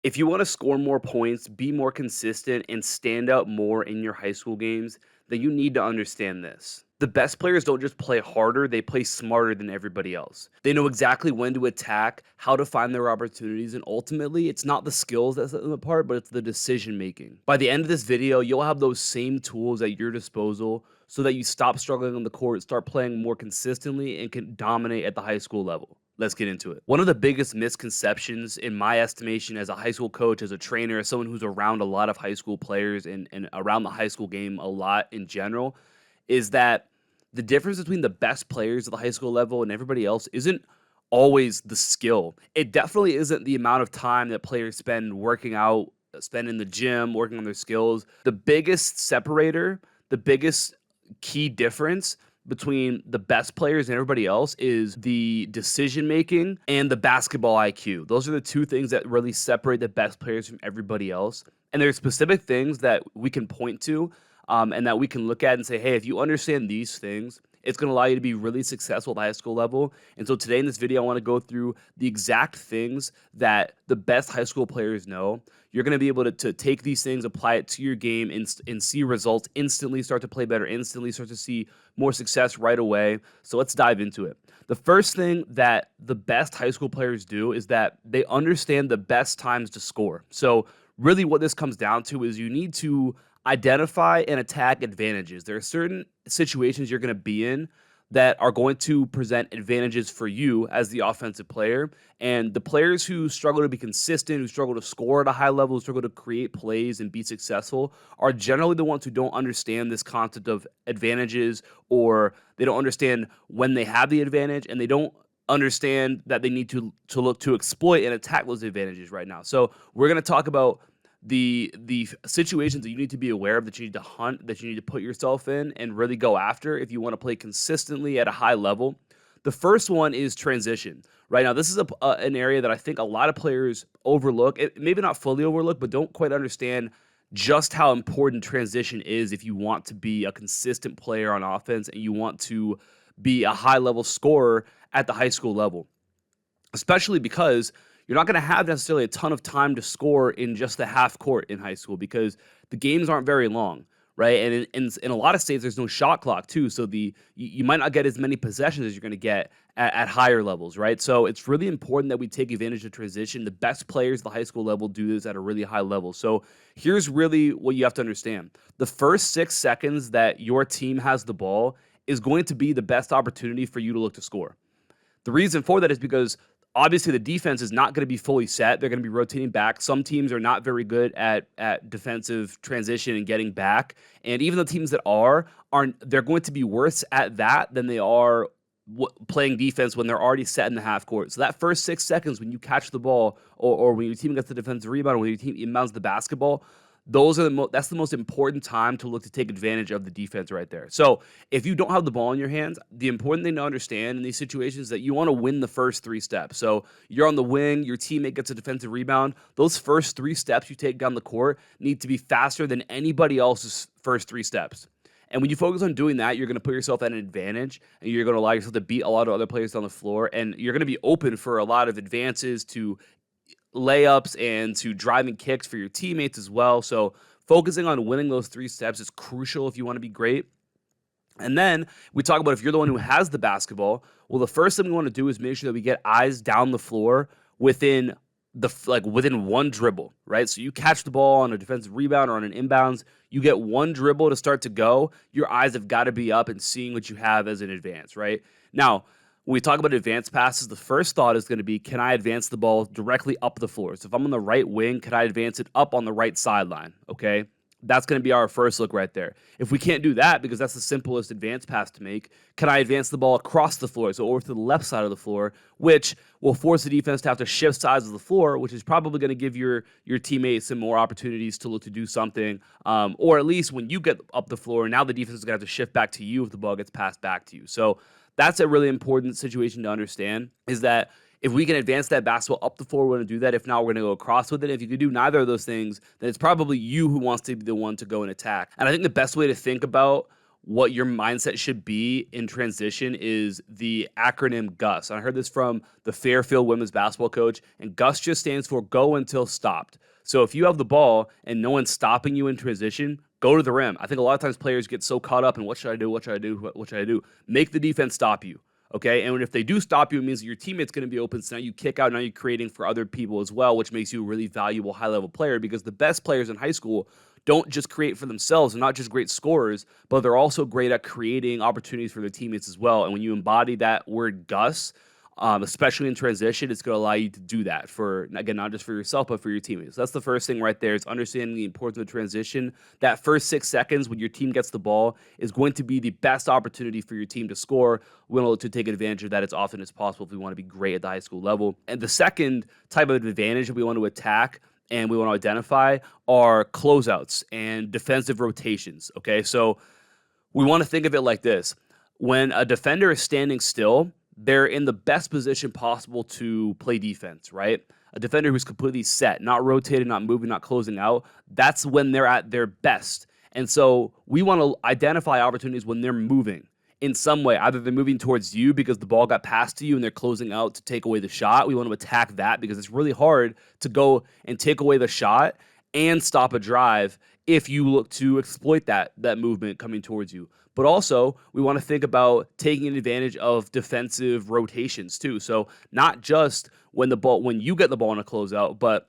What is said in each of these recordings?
If you want to score more points, be more consistent, and stand out more in your high school games, then you need to understand this. The best players don't just play harder, they play smarter than everybody else. They know exactly when to attack, how to find their opportunities, and ultimately, it's not the skills that set them apart, but it's the decision making. By the end of this video, you'll have those same tools at your disposal so that you stop struggling on the court, start playing more consistently, and can dominate at the high school level. Let's get into it. One of the biggest misconceptions, in my estimation, as a high school coach, as a trainer, as someone who's around a lot of high school players and around the high school game a lot in general, is that the difference between the best players at the high school level and everybody else isn't always the skill. It definitely isn't the amount of time that players spend working out, spend in the gym, working on their skills. The biggest separator, the biggest key difference between the best players and everybody else is the decision making and the basketball IQ. Those are the two things that really separate the best players from everybody else. And there's specific things that we can point to and that we can look at and say, hey, if you understand these things, it's going to allow you to be really successful at the high school level. And so today in this video, I want to go through the exact things that the best high school players know. You're going to be able to take these things, apply it to your game, and see results instantly, start to play better instantly, start to see more success right away. So let's dive into it. The first thing that the best high school players do is that they understand the best times to score. So really what this comes down to is you need to identify and attack advantages. There are certain situations you're going to be in that are going to present advantages for you as the offensive player. And the players who struggle to be consistent, who struggle to score at a high level, who struggle to create plays and be successful are generally the ones who don't understand this concept of advantages, or they don't understand when they have the advantage, and they don't understand that they need to look to exploit and attack those advantages right now. So we're going to talk about the situations that you need to be aware of, that you need to hunt, that you need to put yourself in and really go after if you want to play consistently at a high level. The first one is transition. Right now, this is an area that I think a lot of players overlook. Maybe not fully overlook, but don't quite understand just how important transition is if you want to be a consistent player on offense and you want to be a high-level scorer at the high school level, especially because you're not going to have necessarily a ton of time to score in just the half court in high school because the games aren't very long, right? And in a lot of states, there's no shot clock too, so you might not get as many possessions as you're going to get at higher levels, right? So it's really important that we take advantage of transition. The best players at the high school level do this at a really high level. So here's really what you have to understand. The first 6 seconds that your team has the ball is going to be the best opportunity for you to look to score. The reason for that is because obviously the defense is not going to be fully set. They're going to be rotating back. Some teams are not very good at defensive transition and getting back. And even the teams that they're going to be worse at that than they are playing defense when they're already set in the half court. So that first 6 seconds when you catch the ball or when your team gets the defensive rebound, or when your team inbounds the basketball, that's the most important time to look to take advantage of the defense right there. So if you don't have the ball in your hands, the important thing to understand in these situations is that you want to win the first 3 steps. So you're on the wing, your teammate gets a defensive rebound. Those first 3 steps you take down the court need to be faster than anybody else's first 3 steps. And when you focus on doing that, you're going to put yourself at an advantage, and you're going to allow yourself to beat a lot of other players down the floor, and you're going to be open for a lot of advances, to layups, and to driving kicks for your teammates as well. So focusing on winning those 3 steps is crucial if you want to be great. And then we talk about if you're the one who has the basketball, well, the first thing we want to do is make sure that we get eyes down the floor within one dribble, right? So you catch the ball on a defensive rebound or on an inbounds, you get one dribble to start to go, your eyes have got to be up and seeing what you have as an advance, right? Now, when we talk about advanced passes, the first thought is going to be, can I advance the ball directly up the floor? So if I'm on the right wing, can I advance it up on the right sideline? Okay, that's going to be our first look right there. If we can't do that, because that's the simplest advance pass to make, can I advance the ball across the floor, so over to the left side of the floor, which will force the defense to have to shift sides of the floor, which is probably going to give your teammates some more opportunities to look to do something, or at least when you get up the floor, now the defense is going to have to shift back to you if the ball gets passed back to you. So that's a really important situation to understand, is that if we can advance that basketball up the floor, we're going to do that. If not, we're going to go across with it. If you can do neither of those things, then it's probably you who wants to be the one to go and attack. And I think the best way to think about what your mindset should be in transition is the acronym GUS. I heard this from the Fairfield women's basketball coach, and GUS just stands for go until stopped. So if you have the ball and no one's stopping you in transition, go to the rim. I think a lot of times players get so caught up in what should I do, what should I do, what should I do? Make the defense stop you. Okay. And if they do stop you, it means that your teammate's going to be open. So now you kick out. Now you're creating for other people as well, which makes you a really valuable high level player, because the best players in high school don't just create for themselves. They're not just great scorers, but they're also great at creating opportunities for their teammates as well. And when you embody that word GUS, especially in transition, it's going to allow you to do that for, again, not just for yourself, but for your teammates. So that's the first thing right there, is understanding the importance of transition. That first 6 seconds when your team gets the ball is going to be the best opportunity for your team to score. We want to look to take advantage of that as often as possible if we want to be great at the high school level. And the second type of advantage that we want to attack and we want to identify are closeouts and defensive rotations. Okay, so we want to think of it like this. When a defender is standing still, they're in the best position possible to play defense, right? A defender who's completely set, not rotating, not moving, not closing out, that's when they're at their best. And so we want to identify opportunities when they're moving in some way. Either they're moving towards you because the ball got passed to you and they're closing out to take away the shot. We want to attack that because it's really hard to go and take away the shot and stop a drive if you look to exploit that movement coming towards you. But also, we want to think about taking advantage of defensive rotations too. So not just when you get the ball in a closeout, but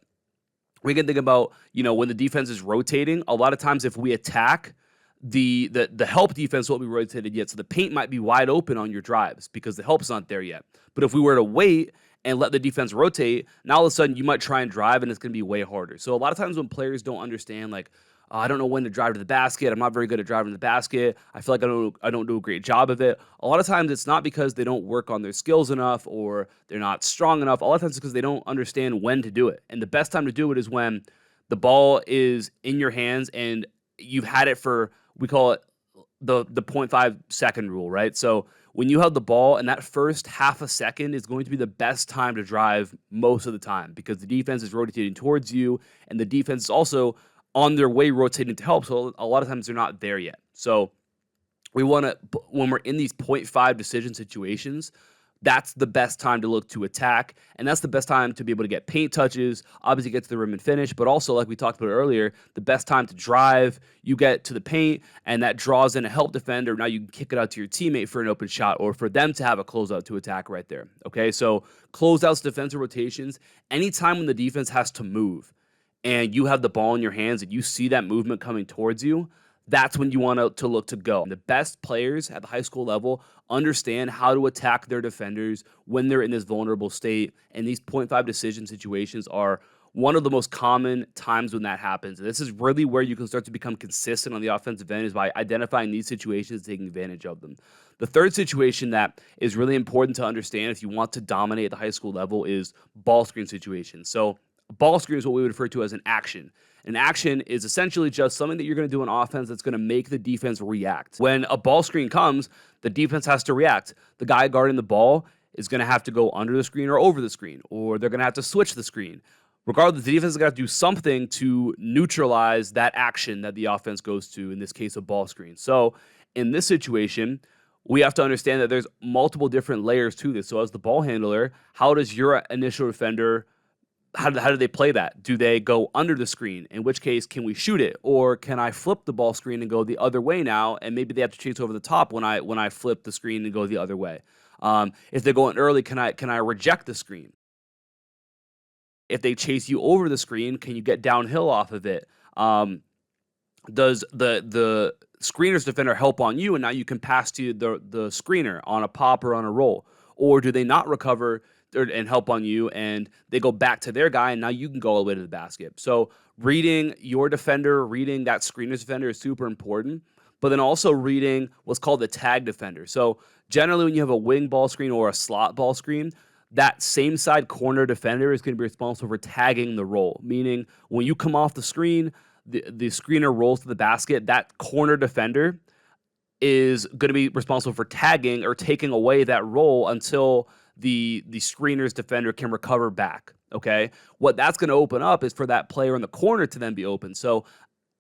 we can think about, when the defense is rotating. A lot of times if we attack, the help defense won't be rotated yet. So the paint might be wide open on your drives because the help's not there yet. But if we were to wait and let the defense rotate, now all of a sudden you might try and drive and it's going to be way harder. So a lot of times when players don't understand, like, I don't know when to drive to the basket, I'm not very good at driving to the basket, I feel like I don't do a great job of it. A lot of times it's not because they don't work on their skills enough or they're not strong enough. A lot of times it's because they don't understand when to do it. And the best time to do it is when the ball is in your hands and you've had it for, we call it the 0.5 second rule, right? So when you have the ball and that first half a second is going to be the best time to drive most of the time, because the defense is rotating towards you and the defense is also on their way rotating to help. So a lot of times they're not there yet. So we want to, when we're in these 0.5 decision situations, that's the best time to look to attack. And that's the best time to be able to get paint touches, obviously get to the rim and finish, but also, like we talked about earlier, the best time to drive, you get to the paint and that draws in a help defender. Now you can kick it out to your teammate for an open shot or for them to have a closeout to attack right there. Okay, so closeouts, defensive rotations, anytime when the defense has to move and you have the ball in your hands and you see that movement coming towards you, that's when you want to look to go. The best players at the high school level understand how to attack their defenders when they're in this vulnerable state. And these 0.5 decision situations are one of the most common times when that happens. And this is really where you can start to become consistent on the offensive end, is by identifying these situations, taking advantage of them. The third situation that is really important to understand if you want to dominate at the high school level is ball screen situations. So a ball screen is what we would refer to as an action. An action is essentially just something that you're going to do on offense that's going to make the defense react. When a ball screen comes, the defense has to react. The guy guarding the ball is going to have to go under the screen or over the screen, or they're going to have to switch the screen. Regardless, the defense is going to have to do something to neutralize that action that the offense goes to, in this case, a ball screen. So in this situation, we have to understand that there's multiple different layers to this. So as the ball handler, how does your initial defender, how do they play that? Do they go under the screen? In which case, can we shoot it? Or can I flip the ball screen and go the other way now? And maybe they have to chase over the top when I flip the screen and go the other way. If they're going early, can I reject the screen? If they chase you over the screen, can you get downhill off of it? Does the screener's defender help on you, and now you can pass to the screener on a pop or on a roll? Or do they not recover and help on you, and they go back to their guy, and now you can go all the way to the basket? So reading your defender, reading that screener's defender is super important, but then also reading what's called the tag defender. So generally when you have a wing ball screen or a slot ball screen, that same side corner defender is going to be responsible for tagging the roll, meaning when you come off the screen, the screener rolls to the basket, that corner defender is going to be responsible for tagging or taking away that roll until the screener's defender can recover back, okay? What that's going to open up is for that player in the corner to then be open. So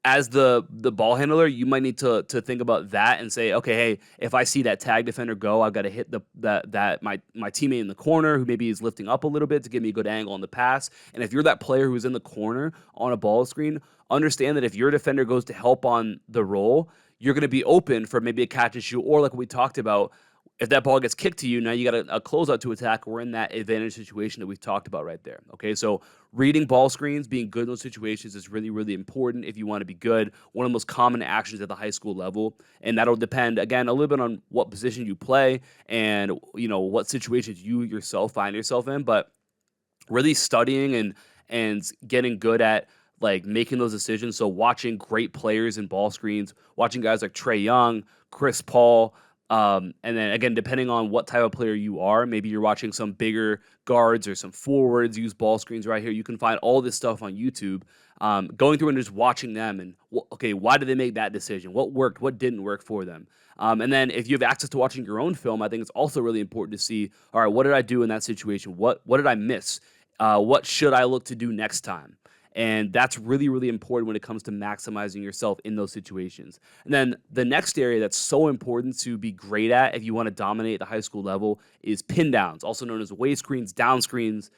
as the ball handler, you might need to think about that and say, okay, hey, if I see that tag defender go, I've got to hit my teammate in the corner who maybe is lifting up a little bit to give me a good angle on the pass. And if you're that player who's in the corner on a ball screen, understand that if your defender goes to help on the roll, you're going to be open for maybe a catch and shoot, or like we talked about, if that ball gets kicked to you, now you got a closeout to attack. We're in that advantage situation that we've talked about right there. Okay, so reading ball screens, being good in those situations is really, really important if you want to be good. One of the most common actions at the high school level, and that'll depend, again, a little bit on what position you play and, what situations you yourself find yourself in, but really studying and getting good at like making those decisions. So watching great players in ball screens, watching guys like Trae Young, Chris Paul, and then again, depending on what type of player you are, maybe you're watching some bigger guards or some forwards use ball screens right here. You can find all this stuff on YouTube. Going through and just watching them and okay, why did they make that decision? What worked? What didn't work for them? And then if you have access to watching your own film, I think it's also really important to see, all right, what did I do in that situation? What did I miss? What should I look to do next time? And that's really, really important when it comes to maximizing yourself in those situations. And then the next area that's so important to be great at if you want to dominate the high school level is pin downs, also known as away screens, down screens.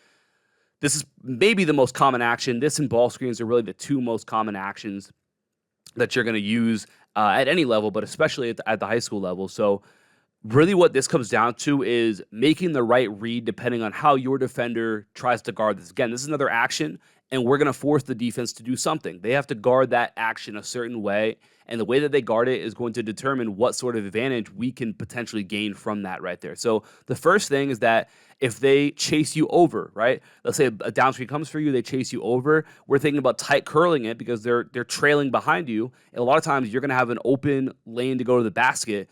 This is maybe the most common action. This and ball screens are really the two most common actions that you're going to use at any level, but especially at the high school level. So really what this comes down to is making the right read depending on how your defender tries to guard this. Again, this is another action, and we're going to force the defense to do something. They have to guard that action a certain way, and the way that they guard it is going to determine what sort of advantage we can potentially gain from that right there. So the first thing is that if they chase you over, right? Let's say a down screen comes for you, they chase you over. We're thinking about tight curling it because they're trailing behind you. And a lot of times you're going to have an open lane to go to the basket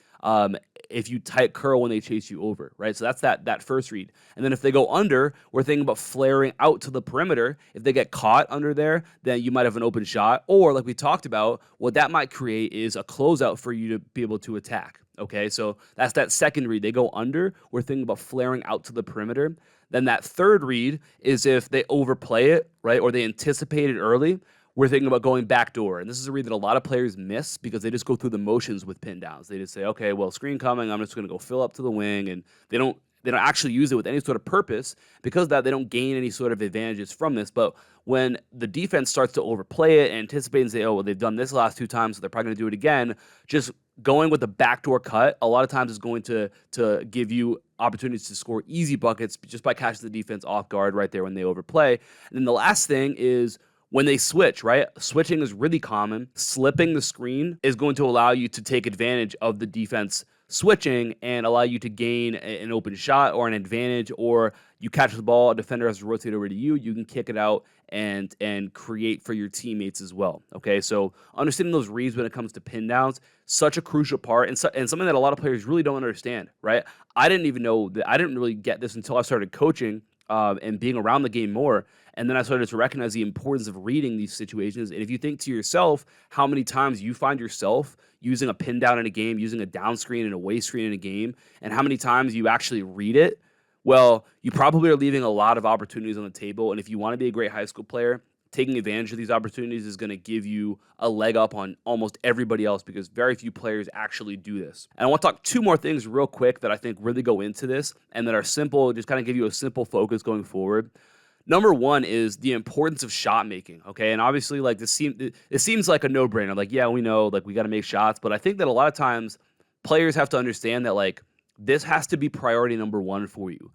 if you tight curl when they chase you over, right? So that's that first read. And then if they go under, we're thinking about flaring out to the perimeter. If they get caught under there, then you might have an open shot. Or like we talked about, what that might create is a closeout for you to be able to attack. Okay, so that's that second read. They go under, we're thinking about flaring out to the perimeter. Then that third read is if they overplay it, right, or they anticipate it early, we're thinking about going backdoor. And this is a read that a lot of players miss because they just go through the motions with pin downs. They just say, okay, well, screen coming, I'm just going to go fill up to the wing, and they don't actually use it with any sort of purpose. Because of that, they don't gain any sort of advantages from this. But when the defense starts to overplay it and anticipate and say, oh, well, they've done this last 2 times, so they're probably going to do it again, just going with the backdoor cut a lot of times is going to give you opportunities to score easy buckets just by catching the defense off guard right there when they overplay. And then the last thing is when they switch, right? Switching is really common. Slipping the screen is going to allow you to take advantage of the defense switching and allow you to gain an open shot or an advantage, or you catch the ball, a defender has to rotate over to you, you can kick it out and create for your teammates as well. Okay, so understanding those reads when it comes to pin downs, such a crucial part and something that a lot of players really don't understand, right? I didn't even know that. I didn't really get this until I started coaching and being around the game more. And then I started to recognize the importance of reading these situations. And if you think to yourself how many times you find yourself using a pin down in a game, using a down screen and a away screen in a game, and how many times you actually read it, well, you probably are leaving a lot of opportunities on the table. And if you want to be a great high school player, taking advantage of these opportunities is going to give you a leg up on almost everybody else because very few players actually do this. And I want to talk 2 more things real quick that I think really go into this and that are simple, just kind of give you a simple focus going forward. Number 1 is the importance of shot making, okay? And obviously, like, it seems like a no-brainer. Like, yeah, we know, like, we got to make shots. But I think that a lot of times players have to understand that, like, this has to be priority number 1 for you.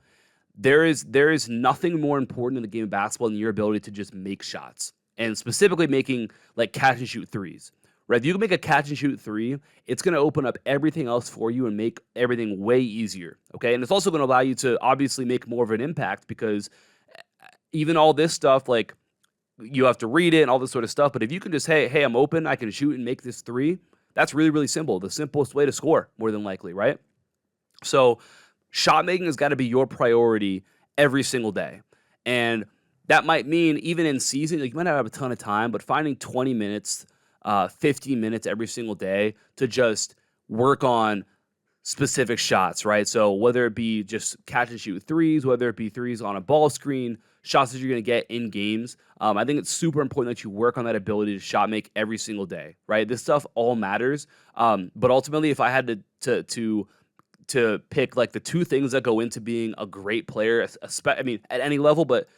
There is nothing more important in the game of basketball than your ability to just make shots, and specifically making, like, catch and shoot threes, right? If you can make a catch and shoot 3, it's going to open up everything else for you and make everything way easier, okay? And it's also going to allow you to obviously make more of an impact because even all this stuff, like, you have to read it and all this sort of stuff. But if you can just, hey, I'm open, I can shoot and make this 3, that's really, really simple. The simplest way to score, more than likely, right? So shot making has got to be your priority every single day. And that might mean even in season, like, you might not have a ton of time, but finding 20 minutes, 15 minutes every single day to just work on specific shots, right? So whether it be just catch and shoot threes, whether it be threes on a ball screen, shots that you're going to get in games, I think it's super important that you work on that ability to shot make every single day, right? This stuff all matters. But ultimately, if I had to pick like the two things that go into being a great player, I mean, at any level, but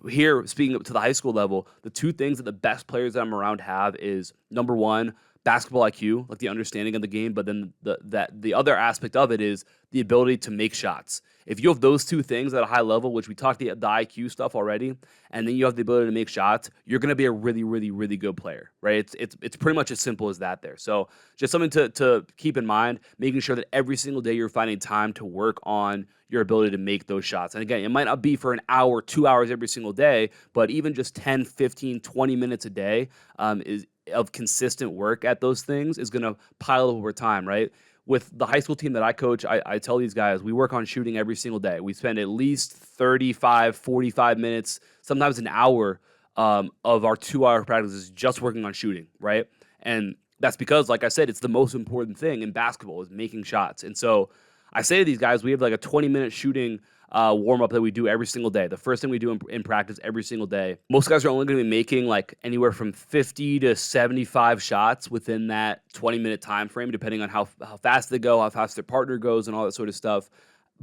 here speaking up to the high school level, the two things that the best players that I'm around have is number one, basketball IQ, like the understanding of the game, but then the other aspect of it is the ability to make shots. If you have those two things at a high level, which we talked the IQ stuff already, and then you have the ability to make shots, you're going to be a really, really, really good player, right? It's pretty much as simple as that there. So just something to keep in mind, making sure that every single day you're finding time to work on your ability to make those shots. And again, it might not be for an hour, 2 hours every single day, but even just 10, 15, 20 minutes a day is of consistent work at those things is going to pile up over time, right? With the high school team that I coach, I tell these guys, we work on shooting every single day. We spend at least 35, 45 minutes, sometimes an hour of our 2 hour practices just working on shooting, right? And that's because, like I said, it's the most important thing in basketball is making shots. And so I say to these guys, we have like a 20-minute shooting warm-up that we do every single day. The first thing we do in practice every single day. Most guys are only going to be making like anywhere from 50 to 75 shots within that 20-minute time frame, depending on how fast they go, how fast their partner goes, and all that sort of stuff.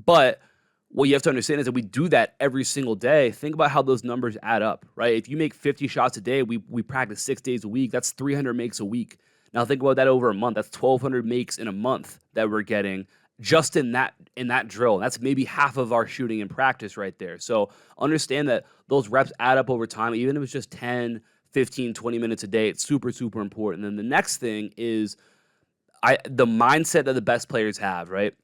But what you have to understand is that we do that every single day. Think about how those numbers add up, right? If you make 50 shots a day, we practice 6 days a week. That's 300 makes a week. Now think about that over a month. That's 1,200 makes in a month that we're getting just in that drill. That's maybe half of our shooting in practice right there. So understand that those reps add up over time, even if it's just 10, 15, 20 minutes a day. It's super, super important. And then the next thing is the mindset that the best players have, right?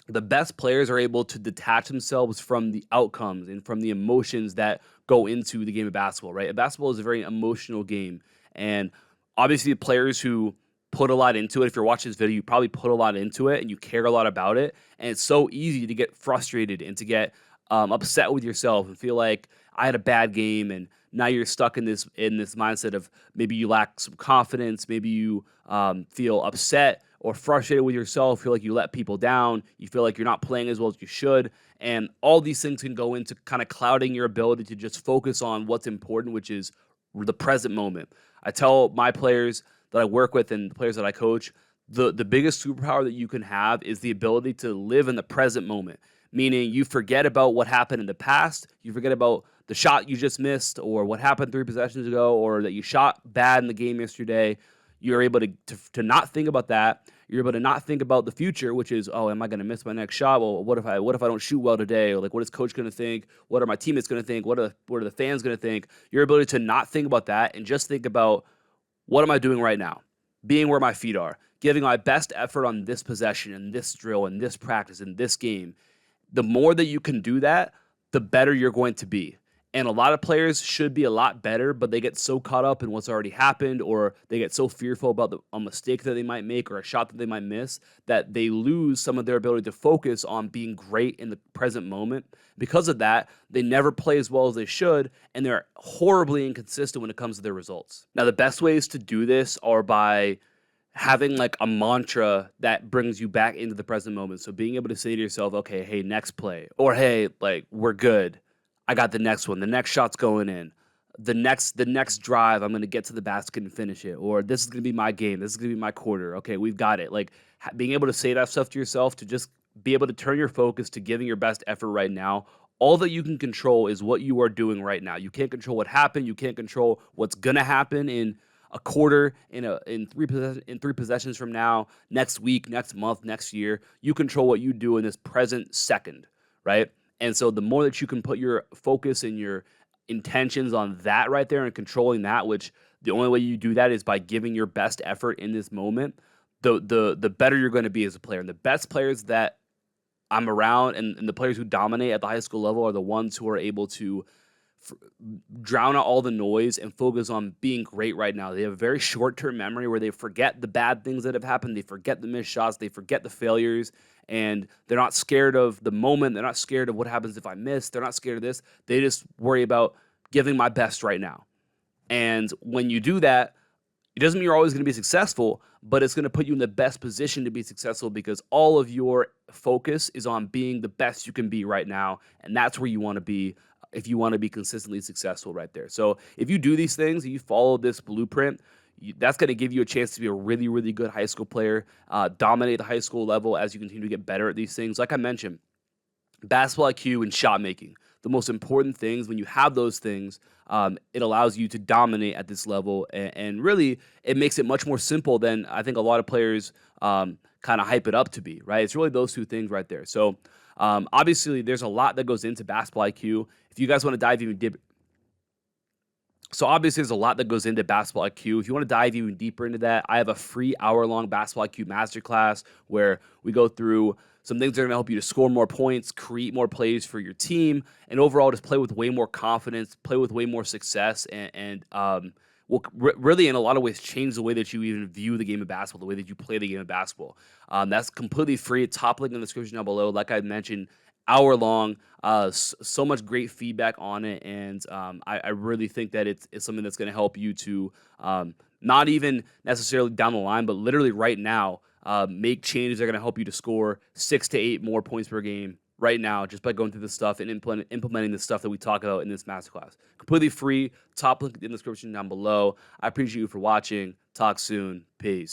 The best players are able to detach themselves from the outcomes and from the emotions that go into the game of basketball, right? Basketball is a very emotional game. And obviously, the players who put a lot into it. If you're watching this video, you probably put a lot into it and you care a lot about it. And it's so easy to get frustrated and to get upset with yourself and feel like I had a bad game. And now you're stuck in this mindset of maybe you lack some confidence, maybe you feel upset or frustrated with yourself, feel like you let people down, you feel like you're not playing as well as you should. And all these things can go into kind of clouding your ability to just focus on what's important, which is the present moment. I tell my players that I work with and the players that I coach, the biggest superpower that you can have is the ability to live in the present moment, meaning you forget about what happened in the past, you forget about the shot you just missed or what happened 3 possessions ago or that you shot bad in the game yesterday. You're able to not think about that. You're able to not think about the future, which is, oh, am I going to miss my next shot? Well, what if I don't shoot well today? Or like, what is coach going to think? What are my teammates going to think? What are the fans going to think? Your ability to not think about that and just think about, what am I doing right now? Being where my feet are, giving my best effort on this possession and this drill and this practice and this game. The more that you can do that, the better you're going to be. And a lot of players should be a lot better, but they get so caught up in what's already happened, or they get so fearful about a mistake that they might make or a shot that they might miss that they lose some of their ability to focus on being great in the present moment. Because of that, they never play as well as they should, and they're horribly inconsistent when it comes to their results. Now, the best ways to do this are by having like a mantra that brings you back into the present moment. So being able to say to yourself, okay, hey, next play, or hey, like, we're good. I got the next one. The next shot's going in. The next drive, I'm going to get to the basket and finish it. Or this is going to be my game. This is going to be my quarter. Okay, we've got it. Like being able to say that stuff to yourself, to just be able to turn your focus to giving your best effort right now. All that you can control is what you are doing right now. You can't control what happened. You can't control what's going to happen in a quarter, in three possessions from now, next week, next month, next year. You control what you do in this present second, right? And so the more that you can put your focus and your intentions on that right there and controlling that, which the only way you do that is by giving your best effort in this moment, the better you're going to be as a player. And the best players that I'm around and the players who dominate at the high school level are the ones who are able to drown out all the noise and focus on being great right now. They have a very short-term memory where they forget the bad things that have happened. They forget the missed shots. They forget the failures. And they're not scared of the moment. They're not scared of what happens if I miss. They're not scared of this. They just worry about giving my best right now. And when you do that, It doesn't mean you're always going to be successful, but it's going to put you in the best position to be successful because all of your focus is on being the best you can be right now. And that's where you want to be if you want to be consistently successful right there. So if you do these things, you follow this blueprint, that's going to give you a chance to be a really, really good high school player, dominate the high school level as you continue to get better at these things. Like I mentioned, basketball IQ and shot making. The most important things, when you have those things, it allows you to dominate at this level. And really, it makes it much more simple than I think a lot of players kind of hype it up to be, right? It's really those two things right there. So obviously, there's a lot that goes into basketball IQ. If you guys want to dive even deeper, so obviously, there's a lot that goes into basketball IQ. If you want to dive even deeper into that, I have a free hour-long basketball IQ masterclass where we go through some things that are going to help you to score more points, create more plays for your team, and overall just play with way more confidence, play with way more success, and will really, in a lot of ways, change the way that you even view the game of basketball, the way that you play the game of basketball. That's completely free. Top link in the description down below. Like I mentioned, hour long. So much great feedback on it, and I really think that it's something that's going to help you to not even necessarily down the line, but literally right now, make changes that are going to help you to score 6 to 8 more points per game right now, just by going through this stuff and implementing the stuff that we talk about in this masterclass. Completely free. Top link in the description down below. I appreciate you for watching. Talk soon. Peace.